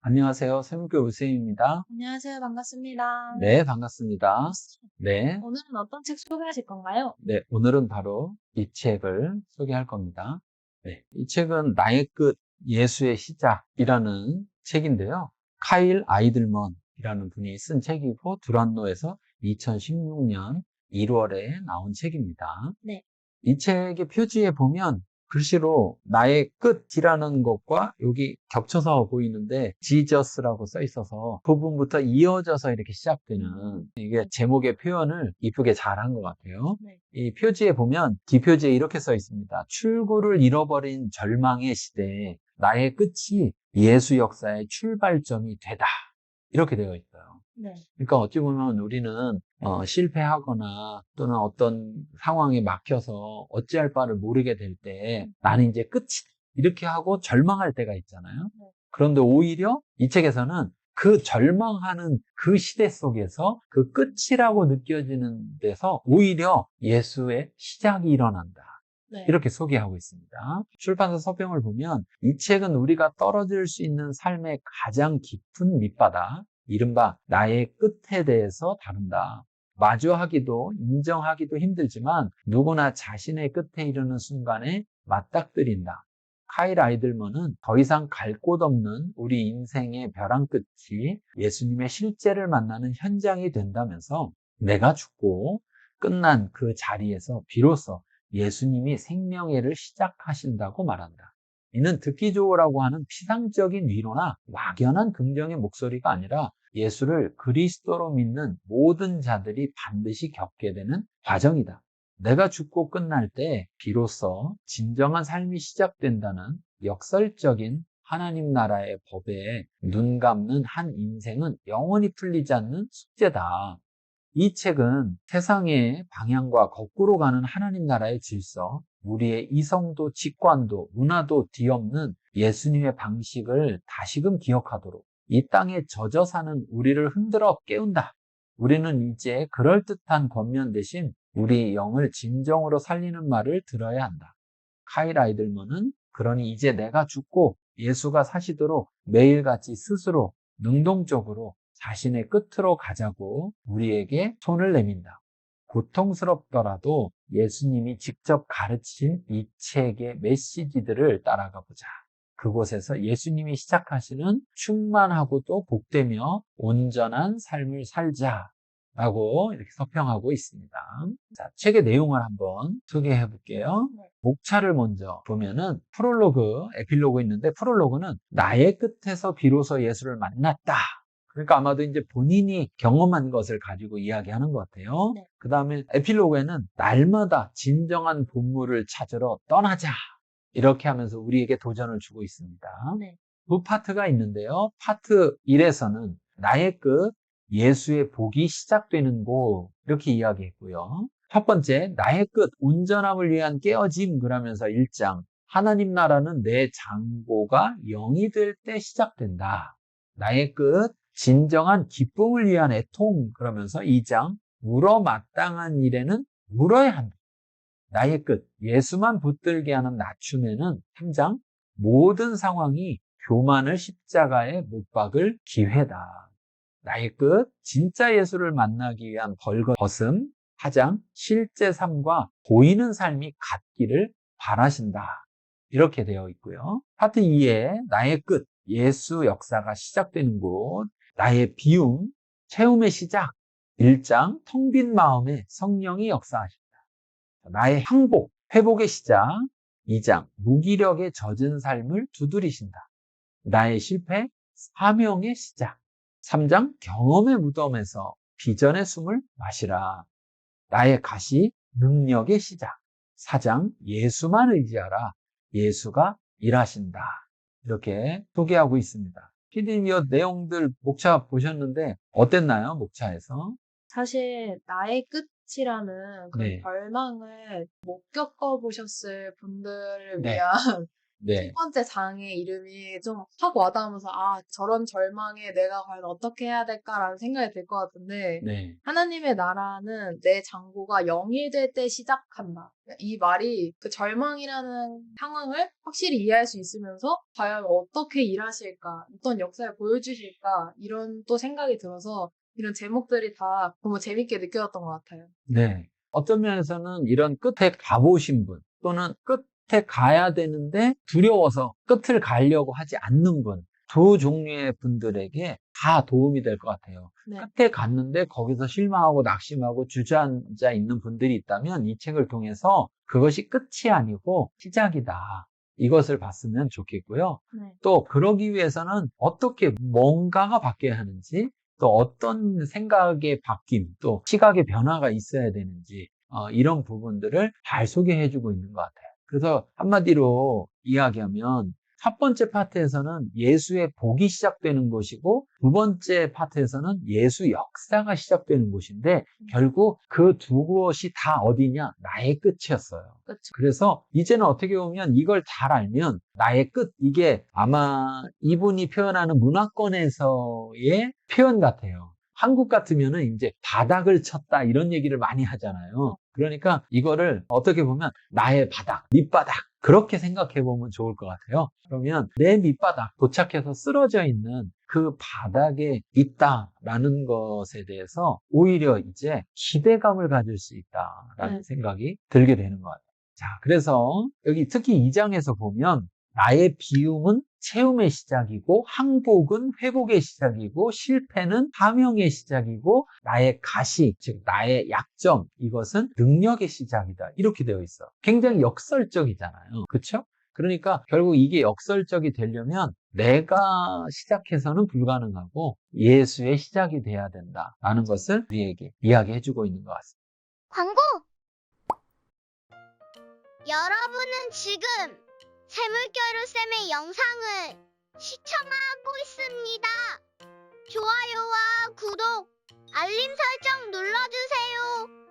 안녕하세요. 세무교 우쌤입니다. 안녕하세요. 반갑습니다. 네, 반갑습니다. 네, 오늘은 어떤 책 소개하실 건가요? 네, 오늘은 바로 이 책을 소개할 겁니다. 네, 이 책은 나의 끝, 예수의 시작이라는 책인데요. 카일 아이들먼이라는 분이 쓴 책이고, 두란노에서 2016년 1월에 나온 책입니다. 네. 이 책의 표지에 보면 글씨로 나의 끝이라는 것과 여기 겹쳐서 보이는데 지저스라고 써 있어서 그 부분부터 이어져서 이렇게 시작되는 이게 제목의 표현을 이쁘게 잘한 것 같아요. 네. 이 표지에 보면 뒷표지에 이렇게 써 있습니다. 출구를 잃어버린 절망의 시대에 나의 끝이 예수 역사의 출발점이 되다. 이렇게 되어 있어요. 네. 그러니까 어찌 보면 우리는 실패하거나 또는 어떤 상황에 막혀서 어찌할 바를 모르게 될 때 나는 이제 끝이다 이렇게 하고 절망할 때가 있잖아요. 네. 그런데 오히려 이 책에서는 그 절망하는 그 시대 속에서 그 끝이라고 느껴지는 데서 오히려 예수의 시작이 일어난다. 네. 이렇게 소개하고 있습니다. 출판사 서평을 보면 이 책은 우리가 떨어질 수 있는 삶의 가장 깊은 밑바닥, 이른바 나의 끝에 대해서 다룬다. 마주하기도 인정하기도 힘들지만 누구나 자신의 끝에 이르는 순간에 맞닥뜨린다. 카일 아이들먼은 더 이상 갈 곳 없는 우리 인생의 벼랑 끝이 예수님의 실제를 만나는 현장이 된다면서 내가 죽고 끝난 그 자리에서 비로소 예수님이 생명회를 시작하신다고 말한다. 이는 듣기 좋으라고 하는 피상적인 위로나 막연한 긍정의 목소리가 아니라 예수를 그리스도로 믿는 모든 자들이 반드시 겪게 되는 과정이다. 내가 죽고 끝날 때 비로소 진정한 삶이 시작된다는 역설적인 하나님 나라의 법에 눈 감는 한 인생은 영원히 풀리지 않는 숙제다. 이 책은 세상의 방향과 거꾸로 가는 하나님 나라의 질서, 우리의 이성도 직관도 문화도 뒤엎는 예수님의 방식을 다시금 기억하도록 이 땅에 젖어 사는 우리를 흔들어 깨운다. 우리는 이제 그럴듯한 권면 대신 우리 영을 진정으로 살리는 말을 들어야 한다. 카일 아이들먼은 그러니 이제 내가 죽고 예수가 사시도록 매일같이 스스로 능동적으로 자신의 끝으로 가자고 우리에게 손을 내민다. 고통스럽더라도 예수님이 직접 가르친 이 책의 메시지들을 따라가 보자. 그곳에서 예수님이 시작하시는 충만하고도 복되며 온전한 삶을 살자. 라고 이렇게 서평하고 있습니다. 자, 책의 내용을 한번 소개해 볼게요. 네. 목차를 먼저 보면은 프롤로그, 에필로그 있는데 프롤로그는 나의 끝에서 비로소 예수를 만났다. 그러니까 아마도 이제 본인이 경험한 것을 가지고 이야기하는 것 같아요. 네. 그 다음에 에필로그에는 날마다 진정한 본물을 찾으러 떠나자. 이렇게 하면서 우리에게 도전을 주고 있습니다. 네. 두 파트가 있는데요. 파트 1에서는 나의 끝, 예수의 복이 시작되는 곳 이렇게 이야기했고요. 첫 번째, 나의 끝, 온전함을 위한 깨어짐 그러면서 1장, 하나님 나라는 내 장고가 영이 될 때 시작된다. 나의 끝, 진정한 기쁨을 위한 애통 그러면서 2장, 물어마땅한 일에는 물어야 한다. 나의 끝, 예수만 붙들게 하는 낮춤에는 3장, 모든 상황이 교만을 십자가에 못 박을 기회다. 나의 끝, 진짜 예수를 만나기 위한 벌거벗음, 4장, 실제 삶과 보이는 삶이 같기를 바라신다. 이렇게 되어 있고요. 파트 2에 나의 끝, 예수 역사가 시작되는 곳, 나의 비움, 체험의 시작, 1장, 텅 빈 마음에 성령이 역사하신다. 나의 항복, 회복의 시작, 2장, 무기력에 젖은 삶을 두드리신다. 나의 실패, 사명의 시작. 3장, 경험의 무덤에서 비전의 숨을 마시라. 나의 가시, 능력의 시작. 4장, 예수만 의지하라. 예수가 일하신다. 이렇게 소개하고 있습니다. 피디님, 이 내용들 목차 보셨는데 어땠나요? 목차에서? 사실 나의 끝이라는 그런 네. 절망을 못 겪어보셨을 분들을 네. 위한 네, 첫 번째 장의 이름이 좀 확 와닿으면서 아, 저런 절망에 내가 과연 어떻게 해야 될까라는 생각이 들 것 같은데 네, 하나님의 나라는 내 장고가 0이 될 때 시작한다. 이 말이 그 절망이라는 상황을 확실히 이해할 수 있으면서 과연 어떻게 일하실까, 어떤 역사를 보여주실까 이런 또 생각이 들어서 이런 제목들이 다 너무 재밌게 느껴졌던 것 같아요. 네. 어떤 면에서는 이런 끝에 가보신 분 또는 끝에 가야 되는데 두려워서 끝을 가려고 하지 않는 분, 두 종류의 분들에게 다 도움이 될 것 같아요. 네. 끝에 갔는데 거기서 실망하고 낙심하고 주저앉아 있는 분들이 있다면 이 책을 통해서 그것이 끝이 아니고 시작이다. 이것을 봤으면 좋겠고요. 네. 또 그러기 위해서는 어떻게 뭔가가 바뀌어야 하는지 또 어떤 생각의 바뀜, 또 시각의 변화가 있어야 되는지 이런 부분들을 잘 소개해주고 있는 것 같아요. 그래서 한마디로 이야기하면 첫 번째 파트에서는 예수의 복이 시작되는 곳이고 두 번째 파트에서는 예수 역사가 시작되는 곳인데 결국 그 두 곳이 다 어디냐? 나의 끝이었어요. 그렇죠. 그래서 이제는 어떻게 보면 이걸 잘 알면 나의 끝, 이게 아마 이분이 표현하는 문화권에서의 표현 같아요. 한국 같으면은 이제 바닥을 쳤다 이런 얘기를 많이 하잖아요. 그러니까 이거를 어떻게 보면 나의 바닥, 밑바닥 그렇게 생각해 보면 좋을 것 같아요. 그러면 내 밑바닥 도착해서 쓰러져 있는 그 바닥에 있다라는 것에 대해서 오히려 이제 기대감을 가질 수 있다라는 네. 생각이 들게 되는 것 같아요. 자, 그래서 여기 특히 2장에서 보면 나의 비움은 채움의 시작이고 항복은 회복의 시작이고 실패는 파명의 시작이고 나의 가시, 즉 나의 약점 이것은 능력의 시작이다. 이렇게 되어 있어. 굉장히 역설적이잖아요. 그렇죠? 그러니까 결국 이게 역설적이 되려면 내가 시작해서는 불가능하고 예수의 시작이 돼야 된다라는 것을 우리에게 이야기해주고 있는 것 같습니다. 광고! 여러분은 지금 세물겨루쌤의 영상을 시청하고 있습니다. 좋아요와 구독, 알림 설정 눌러주세요.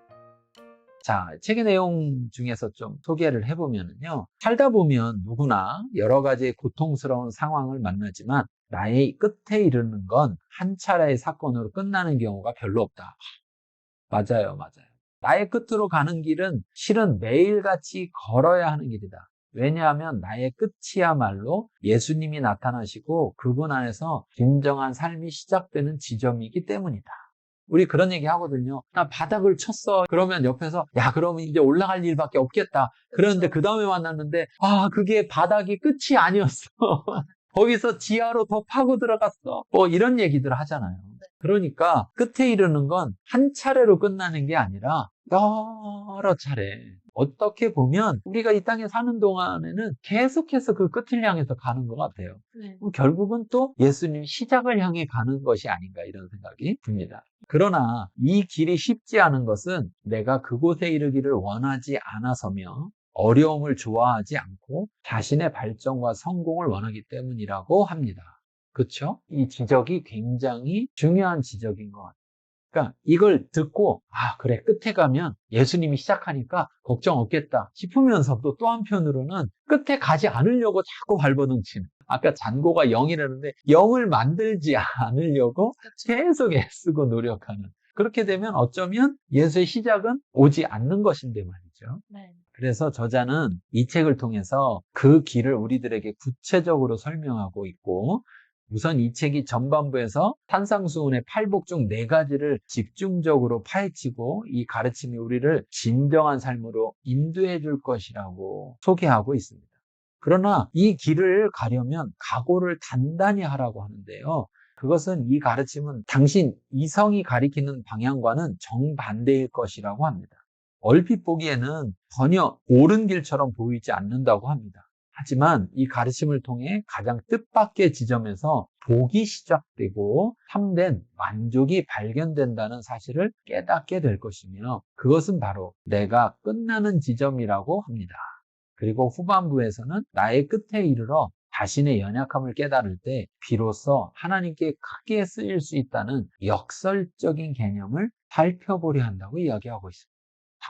자, 책의 내용 중에서 좀 소개를 해보면요. 살다 보면 누구나 여러 가지 고통스러운 상황을 만나지만 나의 끝에 이르는 건 한 차례의 사건으로 끝나는 경우가 별로 없다. 맞아요, 맞아요. 나의 끝으로 가는 길은 실은 매일같이 걸어야 하는 길이다. 왜냐하면 나의 끝이야말로 예수님이 나타나시고 그분 안에서 진정한 삶이 시작되는 지점이기 때문이다. 우리 그런 얘기 하거든요. 나 바닥을 쳤어. 그러면 옆에서 야, 그러면 이제 올라갈 일밖에 없겠다. 그런데 그 다음에 만났는데 그게 바닥이 끝이 아니었어. 거기서 지하로 더 파고 들어갔어. 뭐 이런 얘기들 하잖아요. 그러니까 끝에 이르는 건 한 차례로 끝나는 게 아니라 여러 차례. 어떻게 보면 우리가 이 땅에 사는 동안에는 계속해서 그 끝을 향해서 가는 것 같아요. 네. 결국은 또 예수님 시작을 향해 가는 것이 아닌가 이런 생각이 듭니다. 그러나 이 길이 쉽지 않은 것은 내가 그곳에 이르기를 원하지 않아서며 어려움을 좋아하지 않고 자신의 발전과 성공을 원하기 때문이라고 합니다. 그렇죠? 이 지적이 굉장히 중요한 지적인 것 같아요. 그러니까 이걸 듣고 그래 끝에 가면 예수님이 시작하니까 걱정 없겠다 싶으면서도 또 한편으로는 끝에 가지 않으려고 자꾸 발버둥치는 아까 잔고가 0이라는데 0을 만들지 않으려고 계속 애쓰고 노력하는 그렇게 되면 어쩌면 예수의 시작은 오지 않는 것인데 말이죠. 네. 그래서 저자는 이 책을 통해서 그 길을 우리들에게 구체적으로 설명하고 있고 우선 이 책이 전반부에서 산상수훈의 팔복 중 4가지를 집중적으로 파헤치고 이 가르침이 우리를 진정한 삶으로 인도해 줄 것이라고 소개하고 있습니다. 그러나 이 길을 가려면 각오를 단단히 하라고 하는데요. 그것은 이 가르침은 당신 이성이 가리키는 방향과는 정반대일 것이라고 합니다. 얼핏 보기에는 전혀 옳은 길처럼 보이지 않는다고 합니다. 하지만 이 가르침을 통해 가장 뜻밖의 지점에서 복이 시작되고 참된 만족이 발견된다는 사실을 깨닫게 될 것이며 그것은 바로 내가 끝나는 지점이라고 합니다. 그리고 후반부에서는 나의 끝에 이르러 자신의 연약함을 깨달을 때 비로소 하나님께 크게 쓰일 수 있다는 역설적인 개념을 살펴보려 한다고 이야기하고 있습니다.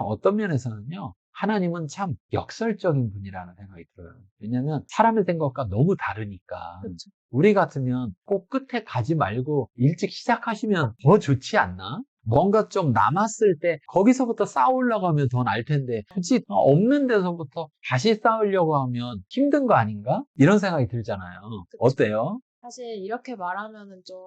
어떤 면에서는요, 하나님은 참 역설적인 분이라는 생각이 들어요. 왜냐하면 사람의 생각과 너무 다르니까. 그렇죠. 우리 같으면 꼭 끝에 가지 말고 일찍 시작하시면 더 좋지 않나? 뭔가 좀 남았을 때 거기서부터 쌓으려고 하면 더 나을 텐데 굳이 없는 데서부터 다시 쌓으려고 하면 힘든 거 아닌가? 이런 생각이 들잖아요. 어때요? 사실 이렇게 말하면은 좀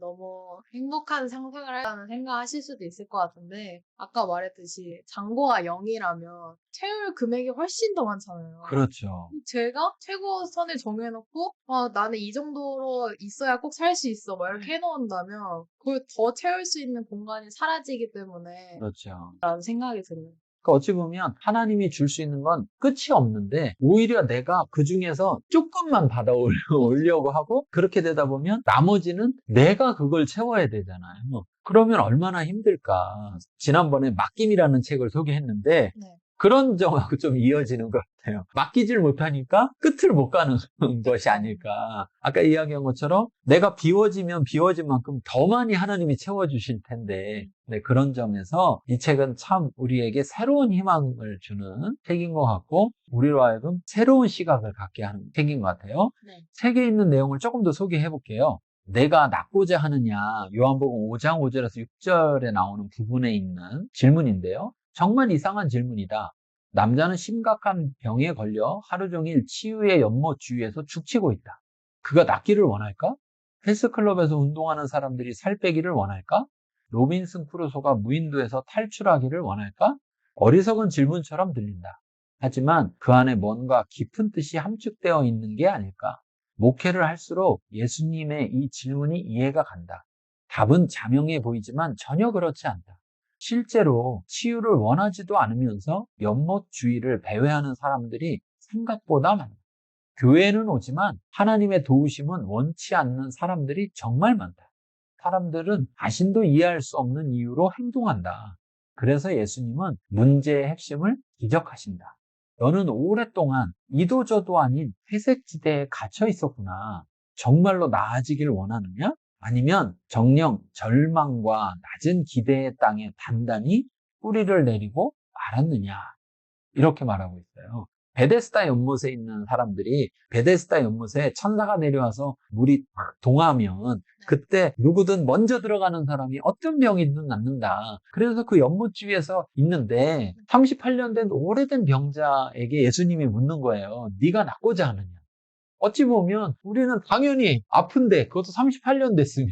너무 행복한 상상을 한다는 생각하실 수도 있을 것 같은데 아까 말했듯이 잔고가 0이라면 채울 금액이 훨씬 더 많잖아요. 그렇죠. 제가 최고선을 정해놓고 나는 이 정도로 있어야 꼭 살 수 있어 막 이렇게 해놓는다면 그걸 더 채울 수 있는 공간이 사라지기 때문에 그렇죠. 라는 생각이 들어요. 그러니까 어찌 보면 하나님이 줄 수 있는 건 끝이 없는데 오히려 내가 그 중에서 조금만 받아오려고 하고 그렇게 되다 보면 나머지는 내가 그걸 채워야 되잖아요. 그러면 얼마나 힘들까. 지난번에 맡김이라는 책을 소개했는데 네. 그런 점하고 좀 이어지는 것 같아요. 맡기질 못하니까 끝을 못 가는 것이 아닐까. 아까 이야기한 것처럼 내가 비워지면 비워진 만큼 더 많이 하나님이 채워주실 텐데 네, 그런 점에서 이 책은 참 우리에게 새로운 희망을 주는 책인 것 같고 우리로 하여금 새로운 시각을 갖게 하는 책인 것 같아요. 네. 책에 있는 내용을 조금 더 소개해 볼게요. 내가 낳고자 하느냐 요한복음 5장 5절에서 6절에 나오는 부분에 있는 질문인데요. 정말 이상한 질문이다. 남자는 심각한 병에 걸려 하루 종일 치유의 연못 주위에서 죽치고 있다. 그가 낫기를 원할까? 헬스클럽에서 운동하는 사람들이 살 빼기를 원할까? 로빈슨 크루소가 무인도에서 탈출하기를 원할까? 어리석은 질문처럼 들린다. 하지만 그 안에 뭔가 깊은 뜻이 함축되어 있는 게 아닐까? 목회를 할수록 예수님의 이 질문이 이해가 간다. 답은 자명해 보이지만 전혀 그렇지 않다. 실제로 치유를 원하지도 않으면서 연못 주위를 배회하는 사람들이 생각보다 많다. 교회는 오지만 하나님의 도우심은 원치 않는 사람들이 정말 많다. 사람들은 자신도 이해할 수 없는 이유로 행동한다. 그래서 예수님은 문제의 핵심을 지적하신다. 너는 오랫동안 이도저도 아닌 회색지대에 갇혀 있었구나. 정말로 나아지길 원하느냐? 아니면 정령 절망과 낮은 기대의 땅에 단단히 뿌리를 내리고 말았느냐? 이렇게 말하고 있어요. 베데스다 연못에 있는 사람들이 베데스다 연못에 천사가 내려와서 물이 동하면 그때 누구든 먼저 들어가는 사람이 어떤 병이든 낫는다. 그래서 그 연못 주위에서 있는데 38년 된 오래된 병자에게 예수님이 묻는 거예요. 네가 낫고자 하느냐? 어찌 보면 우리는 당연히 아픈데 그것도 38년 됐으면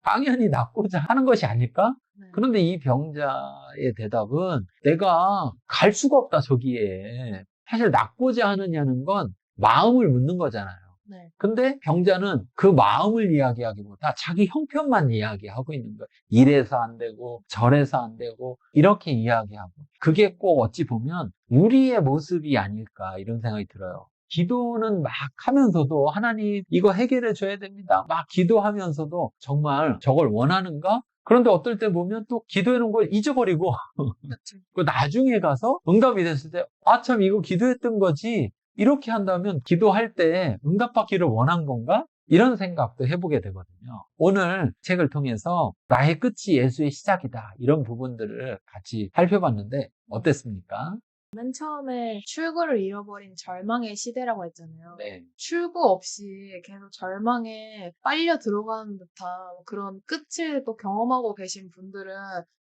당연히 낫고자 하는 것이 아닐까? 네. 그런데 이 병자의 대답은 내가 갈 수가 없다 저기에. 사실 낫고자 하느냐는 건 마음을 묻는 거잖아요. 네. 근데 병자는 그 마음을 이야기하기보다 자기 형편만 이야기하고 있는 거예요. 이래서 안 되고 저래서 안 되고 이렇게 이야기하고 그게 꼭 어찌 보면 우리의 모습이 아닐까 이런 생각이 들어요. 기도는 막 하면서도 하나님 이거 해결해 줘야 됩니다. 막 기도하면서도 정말 저걸 원하는가? 그런데 어떨 때 보면 또 기도해 놓은 걸 잊어버리고 그렇죠. 그 나중에 가서 응답이 됐을 때 아 참 이거 기도했던 거지 이렇게 한다면 기도할 때 응답받기를 원한 건가? 이런 생각도 해보게 되거든요. 오늘 책을 통해서 나의 끝이 예수의 시작이다 이런 부분들을 같이 살펴봤는데 어땠습니까? 맨 처음에 출구를 잃어버린 절망의 시대라고 했잖아요. 네. 출구 없이 계속 절망에 빨려 들어가는 듯한 그런 끝을 또 경험하고 계신 분들은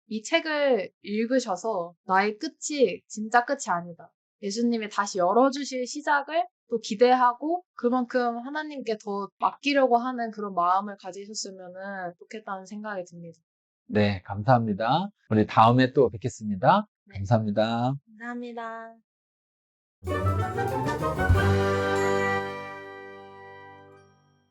이 책을 읽으셔서 나의 끝이 진짜 끝이 아니다. 예수님이 다시 열어주실 시작을 또 기대하고 그만큼 하나님께 더 맡기려고 하는 그런 마음을 가지셨으면 좋겠다는 생각이 듭니다. 네, 감사합니다. 우리 다음에 또 뵙겠습니다. 네. 감사합니다. 감사합니다.